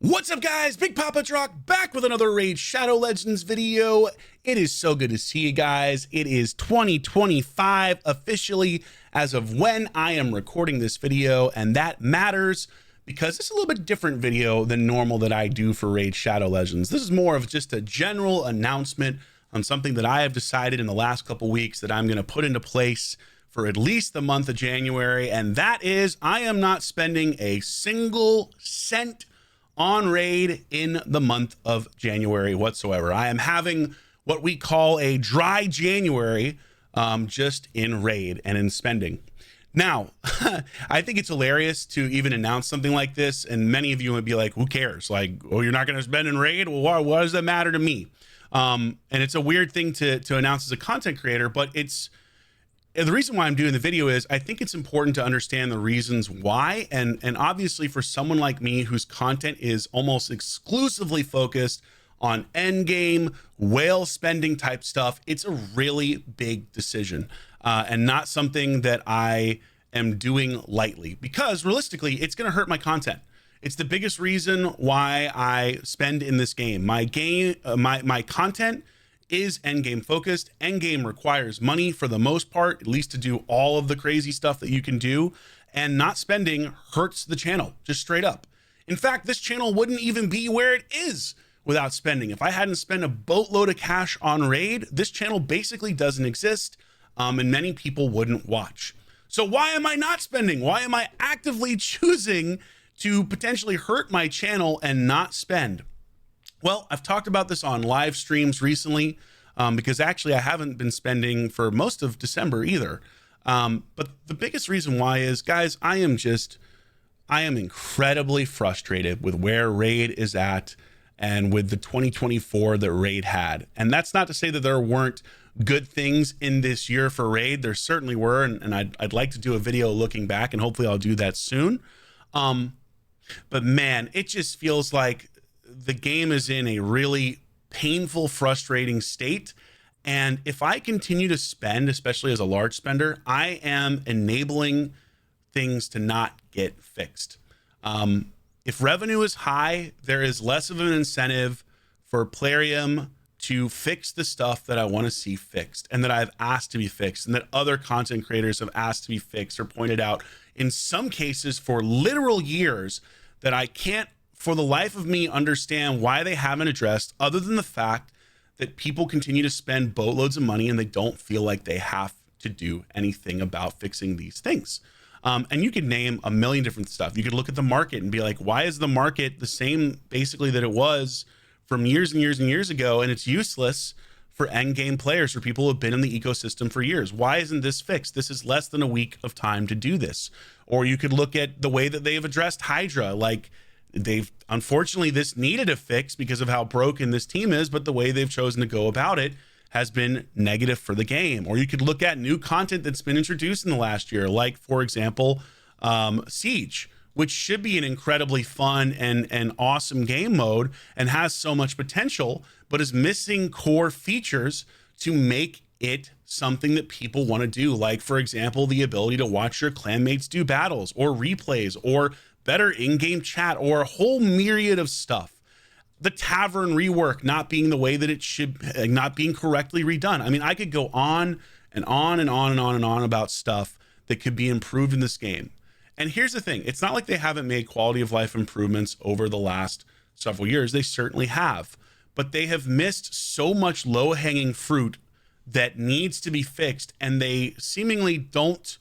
What's up, guys? Big Papa Drock back with another Raid Shadow Legends video. It is so good to see you guys. It is 2025 officially as of when I am recording this video, and that matters because it's a little bit different video than normal that I do for Raid Shadow Legends. This is more of just a general announcement on something that I have decided in the last couple weeks that I'm going to put into place for at least the month of January, and that is I am not spending a single cent on Raid in the month of January whatsoever. I am having what we call a dry January, just in Raid and in spending. Now, I think it's hilarious to even announce something like this, and many of you would be like, who cares? Like, oh, you're not going to spend in Raid? Well, what does that matter to me? And it's a weird thing to announce as a content creator, but the reason why I'm doing the video is I think it's important to understand the reasons why. And obviously for someone like me whose content is almost exclusively focused on end game, whale spending type stuff, it's a really big decision and not something that I am doing lightly, because realistically, it's going to hurt my content. It's the biggest reason why I spend in this game. My content is endgame focused. Endgame requires money for the most part, at least to do all of the crazy stuff that you can do, and not spending hurts the channel, just straight up. In fact, this channel wouldn't even be where it is without spending. If I hadn't spent a boatload of cash on Raid, this channel basically doesn't exist, and many people wouldn't watch. So why am I not spending? Why am I actively choosing to potentially hurt my channel and not spend? Well, I've talked about this on live streams recently, because actually I haven't been spending for most of December either. But the biggest reason why is, guys, I am incredibly frustrated with where Raid is at and with the 2024 that Raid had. And that's not to say that there weren't good things in this year for Raid. There certainly were, and I'd like to do a video looking back, and hopefully I'll do that soon. But man, it just feels like the game is in a really painful, frustrating state. And if I continue to spend, especially as a large spender, I am enabling things to not get fixed. If revenue is high, there is less of an incentive for Plarium to fix the stuff that I want to see fixed and that I've asked to be fixed and that other content creators have asked to be fixed or pointed out, in some cases for literal years, that I can't for the life of me understand why they haven't addressed, other than the fact that people continue to spend boatloads of money and they don't feel like they have to do anything about fixing these things. And you could name a million different stuff. You could look at the market and be like, why is the market the same basically that it was from years and years and years ago, and it's useless for end game players, for people who have been in the ecosystem for years? Why isn't this fixed? This is less than a week of time to do this. Or you could look at the way that they've addressed Hydra. Like, unfortunately, this needed a fix because of how broken this team is, but the way they've chosen to go about it has been negative for the game. Or you could look at new content that's been introduced in the last year, like, for example, Siege, which should be an incredibly fun and awesome game mode and has so much potential, but is missing core features to make it something that people want to do. Like, for example, the ability to watch your clanmates do battles or replays or better in-game chat or a whole myriad of stuff. The tavern rework not being the way that it should, not being correctly redone. I mean, I could go on and on and on and on and on about stuff that could be improved in this game. And here's the thing. It's not like they haven't made quality of life improvements over the last several years. They certainly have. But they have missed so much low-hanging fruit that needs to be fixed, and they seemingly don't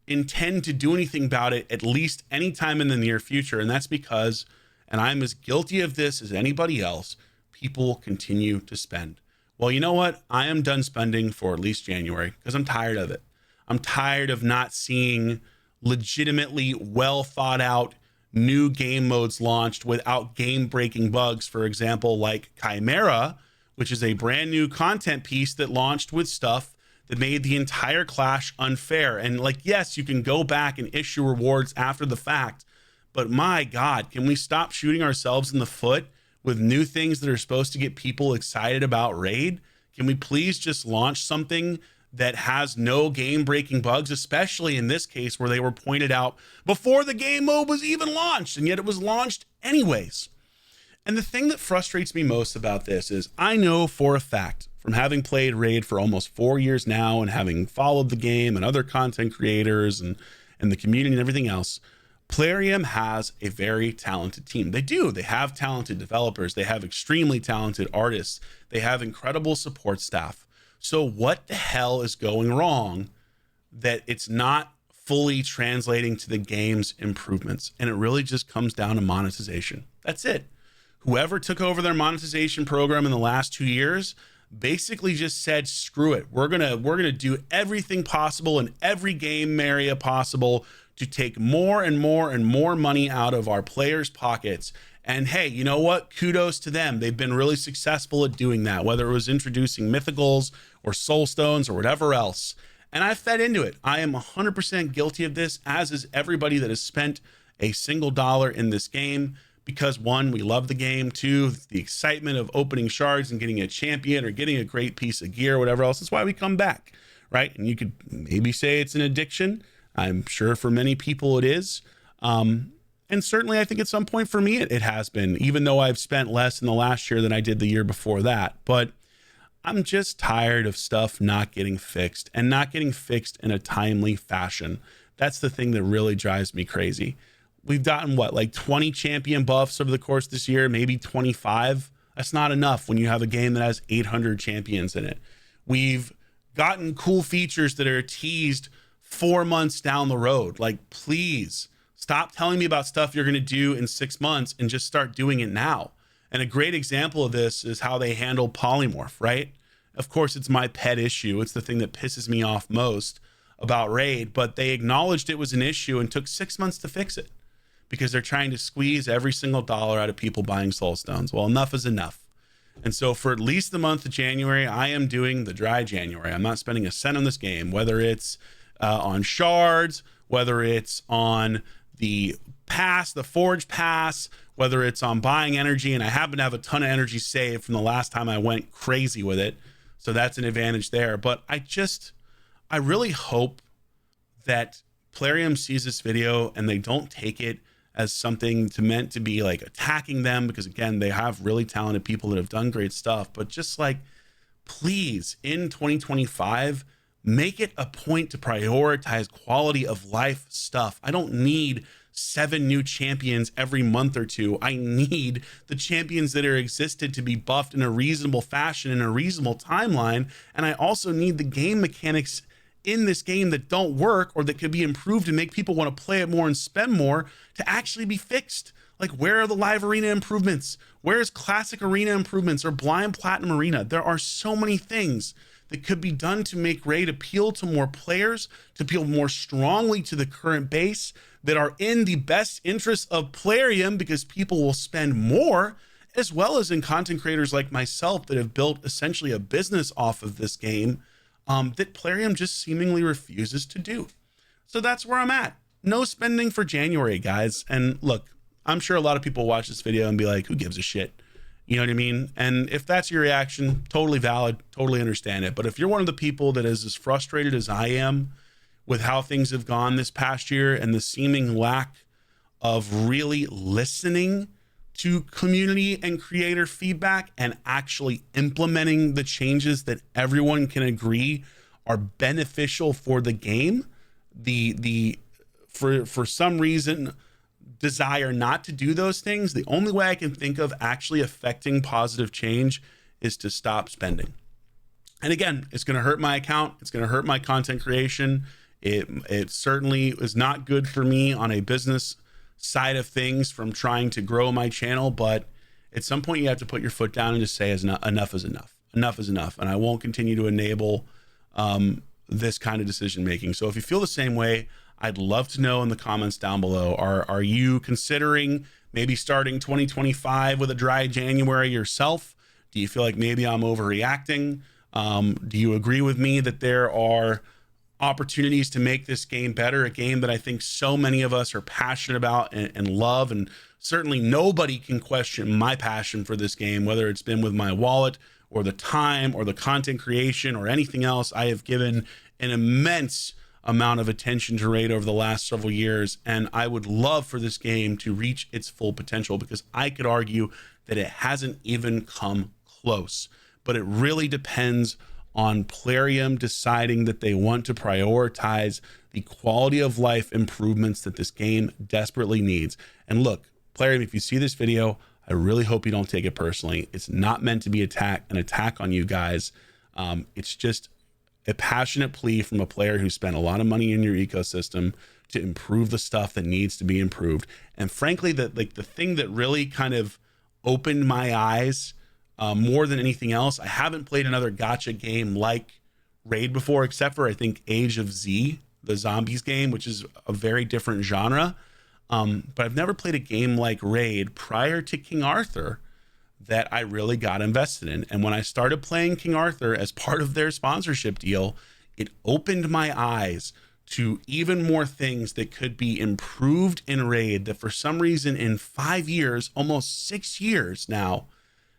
intend to do anything about it, at least anytime in the near future. And that's because, and I'm as guilty of this as anybody else, people continue to spend. Well, you know what? I am done spending for at least January because I'm tired of it. I'm tired of not seeing legitimately well thought out new game modes launched without game breaking bugs. For example, like Chimera, which is a brand new content piece that launched with stuff that made the entire clash unfair. And like, yes, you can go back and issue rewards after the fact, but my God, can we stop shooting ourselves in the foot with new things that are supposed to get people excited about Raid? Can we please just launch something that has no game breaking bugs, especially in this case where they were pointed out before the game mode was even launched, and yet it was launched anyways? And the thing that frustrates me most about this is I know for a fact, from having played Raid for almost 4 years now and having followed the game and other content creators and the community and everything else, Plarium has a very talented team. They do. They have talented developers. They have extremely talented artists. They have incredible support staff. So what the hell is going wrong that it's not fully translating to the game's improvements? And it really just comes down to monetization. That's it. Whoever took over their monetization program in the last 2 years basically just said, screw it. We're gonna do everything possible in every game area possible to take more and more and more money out of our players' pockets. And hey, you know what? Kudos to them. They've been really successful at doing that, whether it was introducing mythicals or soul stones or whatever else. And I fed into it. I am 100% guilty of this, as is everybody that has spent a single dollar in this game. Because one, we love the game. Two, the excitement of opening shards and getting a champion or getting a great piece of gear or whatever else. That's why we come back, right? And you could maybe say it's an addiction. I'm sure for many people it is. And certainly I think at some point for me, it has been, even though I've spent less in the last year than I did the year before that. But I'm just tired of stuff not getting fixed, and not getting fixed in a timely fashion. That's the thing that really drives me crazy. We've gotten what, like 20 champion buffs over the course of this year, maybe 25. That's not enough when you have a game that has 800 champions in it. We've gotten cool features that are teased 4 months down the road. Like, please stop telling me about stuff you're going to do in 6 months and just start doing it now. And a great example of this is how they handle polymorph, right? Of course, it's my pet issue. It's the thing that pisses me off most about Raid, but they acknowledged it was an issue and took 6 months to fix it, because they're trying to squeeze every single dollar out of people buying soul stones. Well, enough is enough. And so for at least the month of January, I am doing the dry January. I'm not spending a cent on this game, whether it's on shards, whether it's on the pass, the forge pass, whether it's on buying energy. And I happen to have a ton of energy saved from the last time I went crazy with it. So that's an advantage there. But I really hope that Plarium sees this video and they don't take it as something meant to be like attacking them, because again, they have really talented people that have done great stuff. But just like, please, in 2025, make it a point to prioritize quality of life stuff. I don't need 7 new champions every month or two. I need the champions that are existed to be buffed in a reasonable fashion, in a reasonable timeline. And I also need the game mechanics in this game that don't work or that could be improved and make people want to play it more and spend more to actually be fixed. Like, where are the live arena improvements? Where's classic arena improvements or blind platinum arena? There are so many things that could be done to make Raid appeal to more players, to appeal more strongly to the current base, that are in the best interest of Plarium, because people will spend more, as well as in content creators like myself that have built essentially a business off of this game, that Plarium just seemingly refuses to do. So that's where I'm at. No spending for January, guys. And look, I'm sure a lot of people watch this video and be like, who gives a shit? You know what I mean? And if that's your reaction, totally valid, totally understand it. But if you're one of the people that is as frustrated as I am with how things have gone this past year and the seeming lack of really listening to community and creator feedback and actually implementing the changes that everyone can agree are beneficial for the game, for some reason desire not to do those things, the only way I can think of actually affecting positive change is to stop spending. And again, it's going to hurt my account. It's going to hurt my content creation. It certainly is not good for me on a business side of things from trying to grow my channel. But at some point you have to put your foot down and just say, enough is enough. Enough is enough. And I won't continue to enable this kind of decision making. So if you feel the same way, I'd love to know in the comments down below. Are you considering maybe starting 2025 with a dry January yourself? Do you feel like maybe I'm overreacting? Do you agree with me that there are opportunities to make this game better, a game that I think so many of us are passionate about and love? And certainly nobody can question my passion for this game, whether it's been with my wallet or the time or the content creation or anything else. I have given an immense amount of attention to Raid over the last several years, and I would love for this game to reach its full potential, because I could argue that it hasn't even come close. But it really depends on Plarium deciding that they want to prioritize the quality of life improvements that this game desperately needs. And look, Plarium, if you see this video, I really hope you don't take it personally. It's not meant to be an attack on you guys. It's just a passionate plea from a player who spent a lot of money in your ecosystem to improve the stuff that needs to be improved. And frankly, the thing that really kind of opened my eyes more than anything else, I haven't played another gacha game like Raid before, except for I think Age of Z, the zombies game, which is a very different genre. But I've never played a game like Raid prior to King Arthur that I really got invested in. And when I started playing King Arthur as part of their sponsorship deal, it opened my eyes to even more things that could be improved in Raid that for some reason in 5 years, almost 6 years now,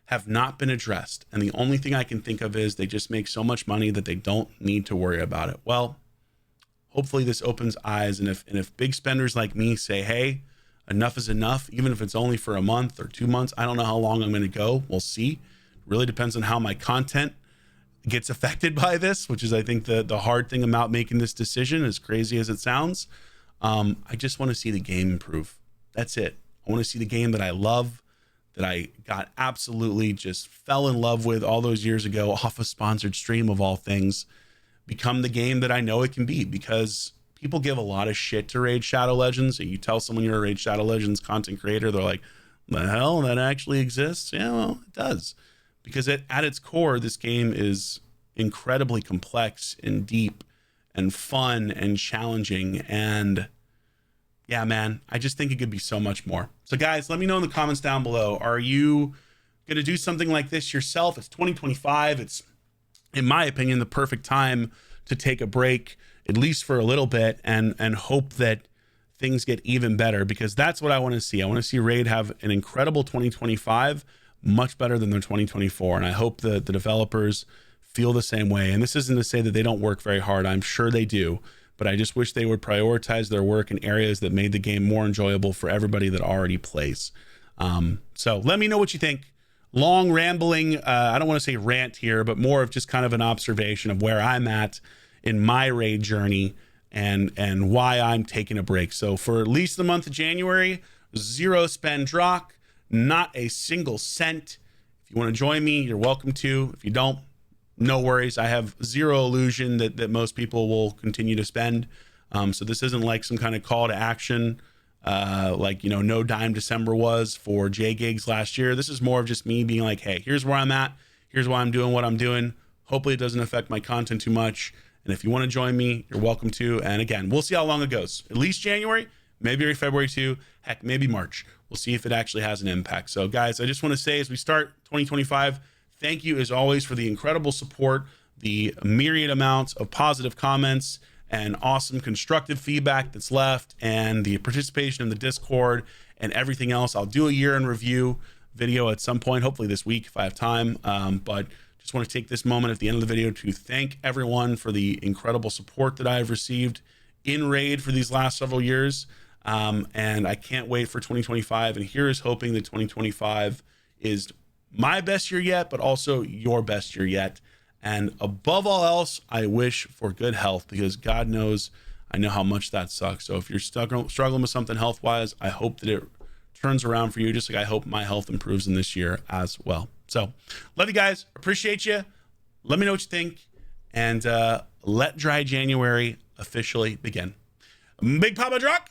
have not been addressed. And the only thing I can think of is they just make so much money that they don't need to worry about it. Well, hopefully this opens eyes. And if big spenders like me say, hey, enough is enough, even if it's only for a month or 2 months, I don't know how long I'm going to go. We'll see. It really depends on how my content gets affected by this, which is, I think, the hard thing about making this decision, as crazy as it sounds. I just want to see the game improve. That's it. I want to see the game that I love, that I got absolutely just fell in love with all those years ago off a sponsored stream of all things, become the game that I know it can be, because people give a lot of shit to Raid Shadow Legends. And you tell someone you're a Raid Shadow Legends content creator, they're like, the hell, that actually exists? Yeah, well, it does. Because at its core, this game is incredibly complex and deep and fun and challenging. And yeah, man, I just think it could be so much more. So guys, let me know in the comments down below. Are you going to do something like this yourself? It's 2025. It's, in my opinion, the perfect time to take a break, at least for a little bit, and hope that things get even better, because that's what I want to see. I want to see Raid have an incredible 2025, much better than their 2024. And I hope the developers feel the same way. And this isn't to say that they don't work very hard. I'm sure they do, but I just wish they would prioritize their work in areas that made the game more enjoyable for everybody that already plays. So let me know what you think. Long rambling, I don't want to say rant here, but more of just kind of an observation of where I'm at in my Raid journey and why I'm taking a break. So for at least the month of January, 0 spend Drock, not a single cent. If you want to join me, you're welcome to. If you don't, no worries. I have zero illusion that most people will continue to spend. So this isn't like some kind of call to action, like, you know, No Dime December was for J Gigs last year. This is more of just me being like, hey, here's where I'm at. Here's why I'm doing what I'm doing. Hopefully it doesn't affect my content too much. And if you want to join me, you're welcome to. And again, we'll see how long it goes. At least January, maybe February too, heck, maybe March. We'll see if it actually has an impact. So guys, I just want to say, as we start 2025, thank you as always for the incredible support, the myriad amounts of positive comments and awesome constructive feedback that's left, and the participation in the Discord and everything else. I'll do a year in review video at some point, hopefully this week if I have time. But just want to take this moment at the end of the video to thank everyone for the incredible support that I've received in Raid for these last several years. And I can't wait for 2025. And here is hoping that 2025 is my best year yet, but also your best year yet. And above all else, I wish for good health, because God knows I know how much that sucks. So if you're struggling with something health-wise, I hope that it turns around for you, just like I hope my health improves in this year as well. So love you guys. Appreciate you. Let me know what you think. And let Dry January officially begin. Big Papa Drock